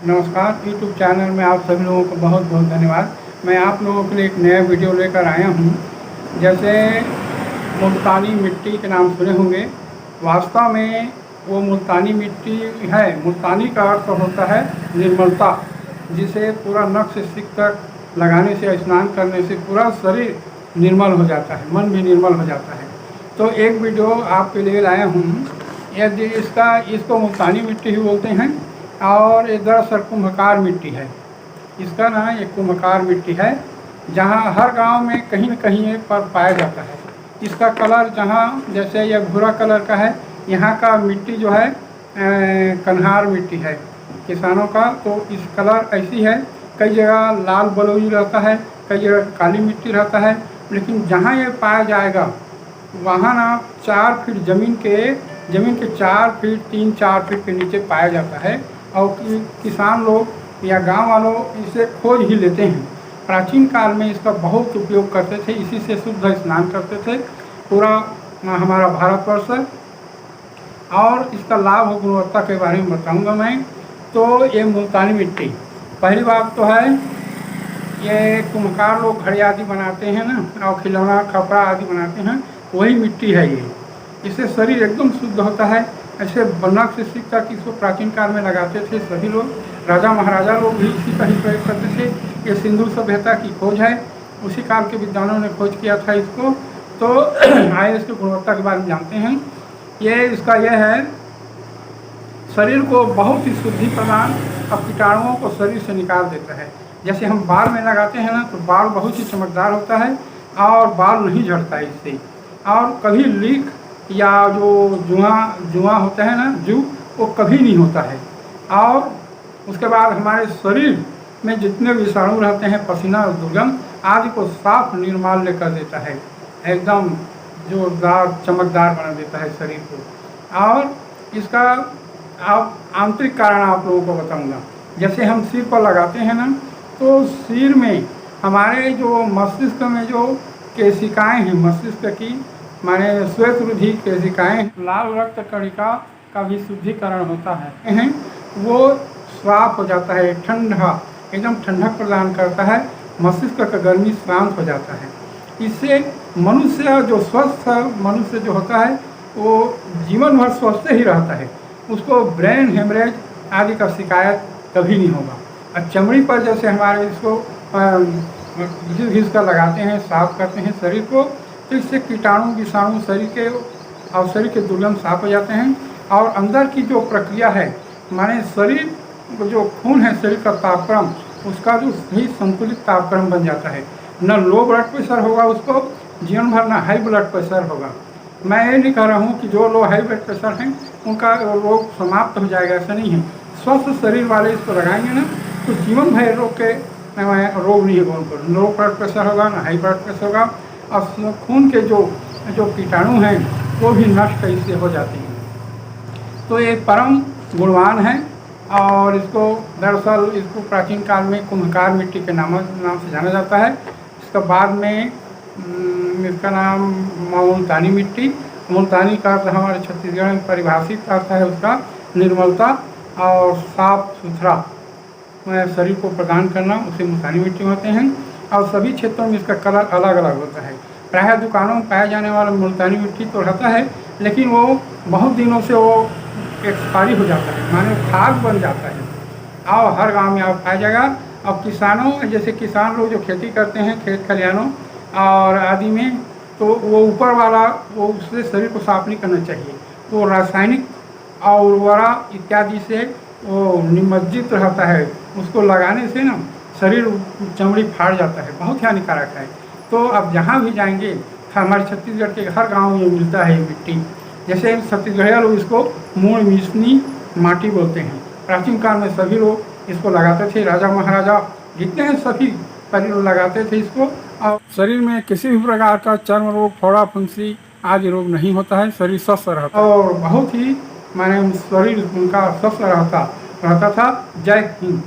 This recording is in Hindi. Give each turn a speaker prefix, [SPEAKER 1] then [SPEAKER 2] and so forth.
[SPEAKER 1] नमस्कार, यूट्यूब चैनल में आप सभी लोगों को बहुत बहुत धन्यवाद। मैं आप लोगों के लिए एक नया वीडियो लेकर आया हूँ। जैसे मुल्तानी मिट्टी के नाम सुने होंगे, वास्तव में वो मुल्तानी मिट्टी है। मुल्तानी का अर्थ होता है निर्मलता, जिसे पूरा नख से सिर तक लगाने से, स्नान करने से पूरा शरीर निर्मल हो जाता है, मन भी निर्मल हो जाता है। तो एक वीडियो आपके लिए लाया हूँ। यदि इसको मुल्तानी मिट्टी ही बोलते हैं और ये दरअसल कुम्भकार मिट्टी है। इसका ना ये कुम्भकार मिट्टी है, जहाँ हर गांव में कहीं न कहीं ये पर पाया जाता है। इसका कलर जहाँ जैसे यह भूरा कलर का है, यहाँ का मिट्टी जो है कन्हार मिट्टी है किसानों का, तो इस कलर ऐसी है। कई जगह लाल बलुई रहता है, कई जगह काली मिट्टी रहता है, लेकिन जहाँ ये पाया जाएगा वहाँ ना 4 फीट ज़मीन के 4 फीट 3-4 फीट के नीचे पाया जाता है। और किसान लोग या गांव वालों इसे खोज ही लेते हैं। प्राचीन काल में इसका बहुत उपयोग करते थे, इसी से शुद्ध स्नान करते थे पूरा हमारा भारतवर्ष। और इसका लाभ और गुणवत्ता के बारे में बताऊंगा मैं। तो ये मुल्तानी मिट्टी, पहली बात तो है ये कुम्हार लोग घड़ी आदि बनाते हैं ना, और खिलौना कपड़ा आदि बनाते हैं, वही मिट्टी है ये। इससे शरीर एकदम शुद्ध होता है। ऐसे बनक से सीख तक इसको प्राचीन काल में लगाते थे सभी लोग। राजा महाराजा लोग भी इसी का ही प्रयोग करते थे। ये सिंधु सभ्यता की खोज है, उसी काल के विद्वानों ने खोज किया था इसको। तो आइए इसकी गुणवत्ता के बारे में जानते हैं। यह है, शरीर को बहुत ही शुद्धि प्रदान और कीटाणुओं को शरीर से निकाल देता है। जैसे हम बाल में लगाते हैं ना, तो बाल बहुत ही चमकदार होता है और बाल नहीं झड़ता है इससे। और कभी लीक या जो जुआ होता है ना, वो कभी नहीं होता है। और उसके बाद हमारे शरीर में जितने विषाणु रहते हैं, पसीना और दुर्गंध आदि को साफ निर्माल्य कर देता है, एकदम जोरदार चमकदार बना देता है शरीर को। और इसका आप आंतरिक कारण आप लोगों को बताऊंगा। जैसे हम सिर पर लगाते हैं ना, तो सिर में हमारे जो मस्तिष्क में जो केशिकाएँ हैं, मस्तिष्क की माने श्वेत रुधि केशिकाएँ, लाल रक्त कणिका का भी शुद्धिकरण होता है, वो साफ हो जाता है। ठंडा, एकदम ठंडक प्रदान करता है, मस्तिष्क का गर्मी शांत हो जाता है। इससे मनुष्य जो स्वस्थ मनुष्य जो होता है, वो जीवन भर स्वस्थ ही रहता है। उसको ब्रेन हेमरेज आदि का शिकायत कभी नहीं होगा। और चमड़ी पर जैसे हमारे इसको घिस का लगाते हैं, साफ करते हैं शरीर को, तो इससे कीटाणु विषाणु शरीर के दुर्गंध साफ हो जाते हैं। और अंदर की जो प्रक्रिया है, माने शरीर जो खून है, शरीर का तापक्रम, उसका जो सही संतुलित तापक्रम बन जाता है। न लो ब्लड प्रेशर होगा उसको जीवन भर, न हाई ब्लड प्रेशर होगा। मैं ये नहीं कह रहा हूँ कि जो लोग हाई ब्लड प्रेशर हैं उनका रोग समाप्त हो जाएगा, ऐसा नहीं है। स्वस्थ शरीर वाले इसको लगाएंगे ना, तो जीवन भर रोग नहीं होगा उनको। लो ब्लड प्रेशर होगा, ना हाई ब्लड प्रेशर होगा। और खून के जो कीटाणु हैं वो भी नष्ट इससे हो जाते हैं। तो ये परम गुणवान है। और इसको दरअसल प्राचीन काल में कुम्भकार मिट्टी के नाम से जाना जाता है। इसका बाद में इसका नाम मुल्तानी मिट्टी, मुल्तानी का अर्थ हमारे छत्तीसगढ़ में परिभाषित अर्थ है उसका निर्मलता और साफ सुथरा शरीर को प्रदान करना, उसे मुल्तानी मिट्टी होते हैं। और सभी क्षेत्रों में इसका कलर अलग अलग होता है। प्रायः दुकानों में पाया जाने वाला मुल्तानी मिट्टी तो रहता है, लेकिन वो बहुत दिनों से वो एक्सपायरी हो जाता है, माने खाद बन जाता है। और हर गांव में आप पाया जाएगा। अब किसानों, जैसे किसान लोग जो खेती करते हैं खेत खलिहानों और आदि में, तो वो ऊपर वाला वो उससे शरीर को साफ नहीं करना चाहिए। वो रासायनिक और उर्वरा इत्यादि से वो निमज्जित रहता है। उसको लगाने से ना शरीर चमड़ी फाड़ जाता है, बहुत हानिकारक है। तो अब जहाँ भी जाएंगे, हमारे छत्तीसगढ़ के हर गांव में मिलता है ये मिट्टी। जैसे छत्तीसगढ़िया लोग इसको मूड़ मिसनी माटी बोलते हैं। प्राचीन काल में सभी लोग इसको लगाते थे, राजा महाराजा जितने हैं सभी लगाते थे इसको। और शरीर में किसी भी प्रकार का चर्म रोग, फोड़ा फुंसी आदि रोग नहीं होता है, शरीर स्वस्थ रहता है और बहुत ही माने शरीर उनका स्वस्थ रहता था। जय हिंद।